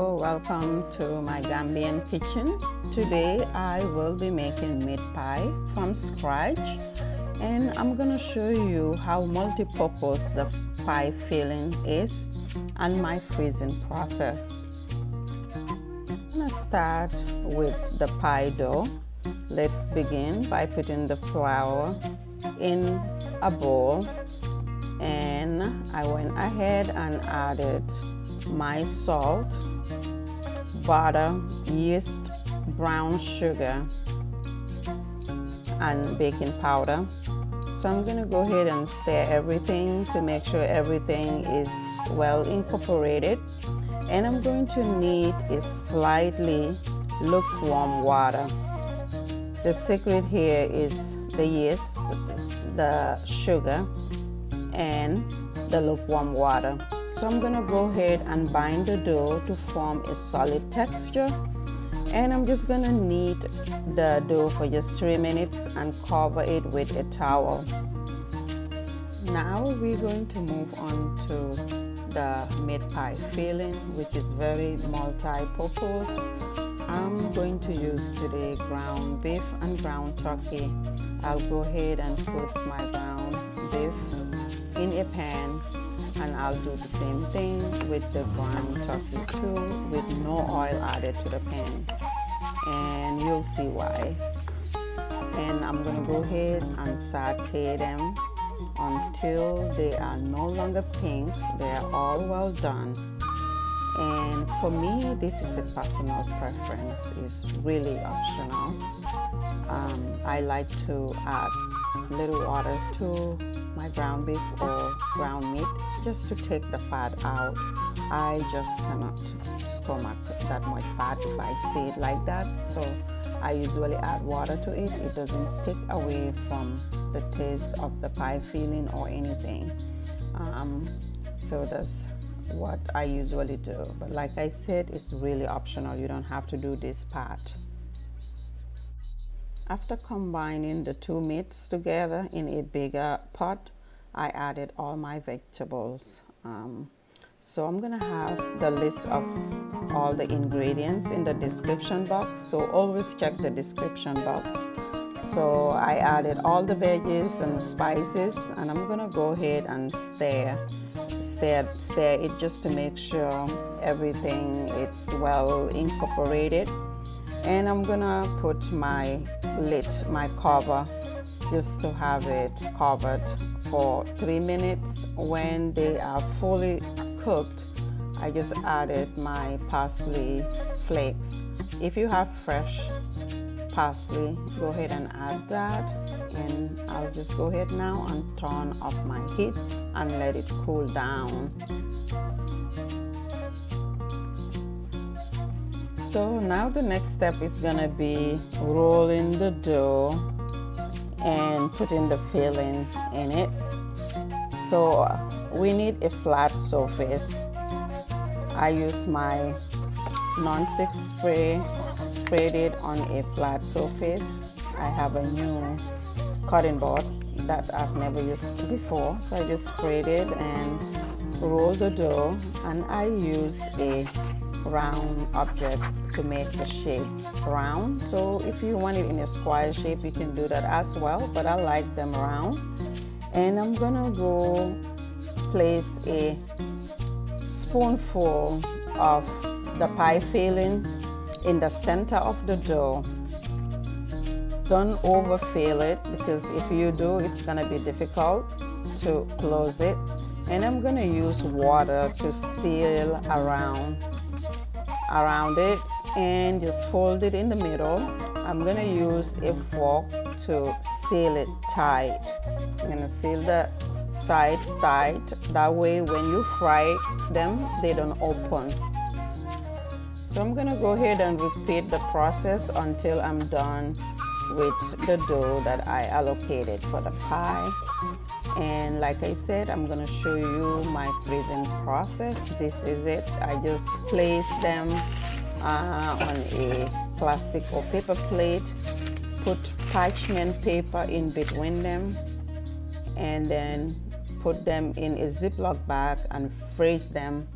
Hello, welcome to my Gambian kitchen. Today I will be making meat pie from scratch, and I'm gonna show you how multi-purpose the pie filling is and my freezing process. I'm gonna start with the pie dough. Let's begin by putting the flour in a bowl, and I went ahead and added my salt, butter, yeast, brown sugar, and baking powder. So I'm gonna go ahead and stir everything to make sure everything is well incorporated. And I'm going to need is slightly lukewarm water. The secret here is the yeast, the sugar, and the lukewarm water. So I'm gonna go ahead and bind the dough to form a solid texture, and I'm just gonna knead the dough for just 3 minutes and cover it with a towel. Now we're going to move on to the meat pie filling, which is very multi-purpose. I'm going to use today ground beef and ground turkey. I'll go ahead and put my ground beef in a pan, and I'll do the same thing with the ground turkey too, with no oil added to the pan, and you'll see why. And I'm gonna go ahead and saute them until they are no longer pink. They are all well done. And for me, this is a personal preference. It's really optional. I like to add a little water to my ground beef or ground meat just to take the fat out. I just cannot stomach that much fat if I see it like that. So I usually add water to it. It doesn't take away from the taste of the pie filling or anything. So that's what I usually do. But like I said, it's really optional. You don't have to do this part. After combining the two meats together in a bigger pot, I added all my vegetables. So I'm gonna have the list of all the ingredients in the description box, so always check the description box. So I added all the veggies and spices, and I'm gonna go ahead and stir it just to make sure everything is well incorporated. And I'm gonna put my lid, my cover, just to have it covered for 3 minutes. When they are fully cooked, I just added my parsley flakes. If you have fresh parsley, go ahead and add that. And I'll just go ahead now and turn off my heat and let it cool down. So now the next step is gonna be rolling the dough and putting the filling in it. So we need a flat surface. I use my non-stick spray, sprayed it on a flat surface. I have a new cutting board that I've never used before, so I just sprayed it and rolled the dough, and I use a round object to make the shape round. So if you want it in a square shape, you can do that as well, but I like them round. And I'm gonna go place a spoonful of the pie filling in the center of the dough. Don't overfill it, because if you do, it's gonna be difficult to close it. And I'm gonna use water to seal around it, and just fold it in the middle. I'm gonna use a fork to seal it tight. I'm gonna seal the sides tight. That way when you fry them, they don't open. So I'm gonna go ahead and repeat the process until I'm done with the dough that I allocated for the pie. And like I said, I'm gonna show you my freezing process. This is it. I just place them on a plastic or paper plate, put parchment paper in between them, and then put them in a Ziploc bag and freeze them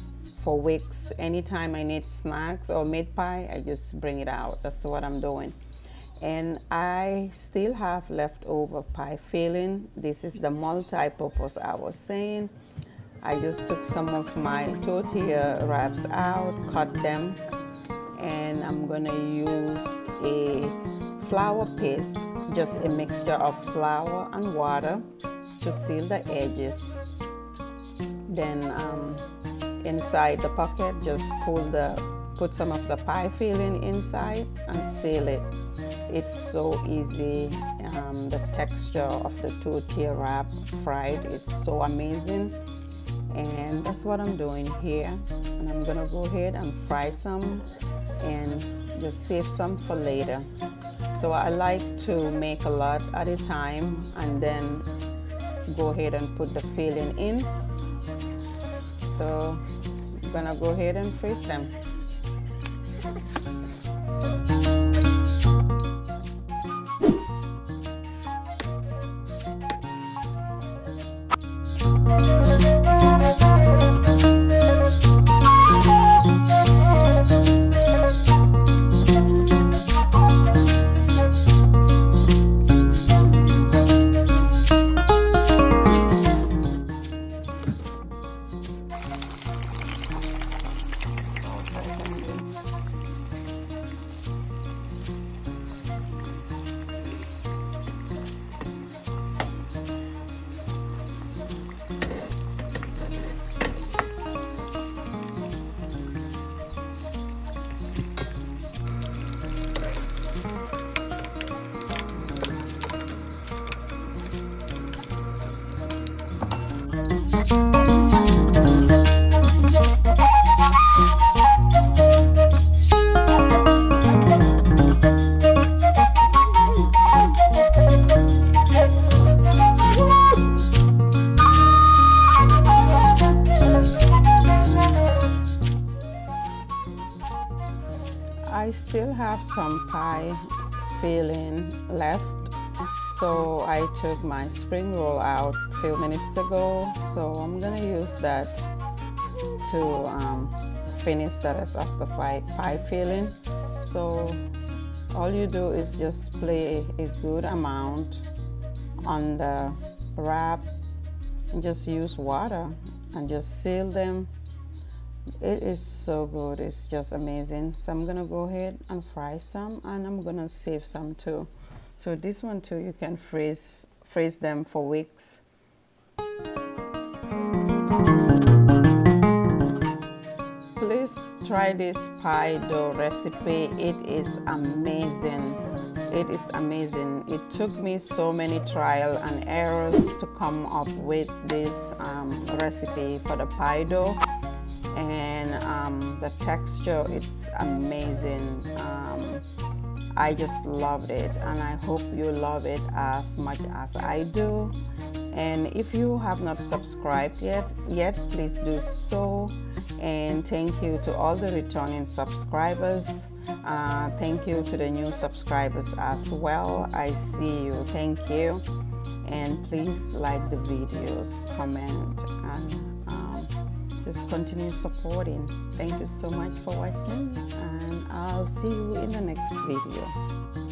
for weeks. Anytime I need snacks or meat pie, I just bring it out. That's what I'm doing. And I still have leftover pie filling. This is the multi-purpose I was saying. I just took some of my tortilla wraps out, cut them, and I'm gonna use a flour paste, just a mixture of flour and water to seal the edges. Then inside the pocket, just put some of the pie filling inside and seal it. It's so easy. The texture of the tortilla wrap fried is so amazing. And that's what I'm doing here. And I'm gonna go ahead and fry some and just save some for later. So I like to make a lot at a time and then go ahead and put the filling in. So I'm gonna go ahead and freeze them. I still have some pie filling left, so I took my spring roll out a few minutes ago, so I'm gonna use that to finish the rest of the pie filling. So all you do is just place a good amount on the wrap and just use water and just seal them. It is so good, it's just amazing. So I'm gonna go ahead and fry some, and I'm gonna save some too. So this one too, you can freeze them for weeks. Please try this pie dough recipe. It is amazing. It is amazing. It took me so many trial and errors to come up with this recipe for the pie dough. And the texture, it's amazing. I just loved it, and I hope you love it as much as I do. And if you have not subscribed yet, please do so. And thank you to all the returning subscribers. Thank you to the new subscribers as well. I see you. Thank you. And please like the videos, comment, and just continue supporting. Thank you so much for watching, and I'll see you in the next video.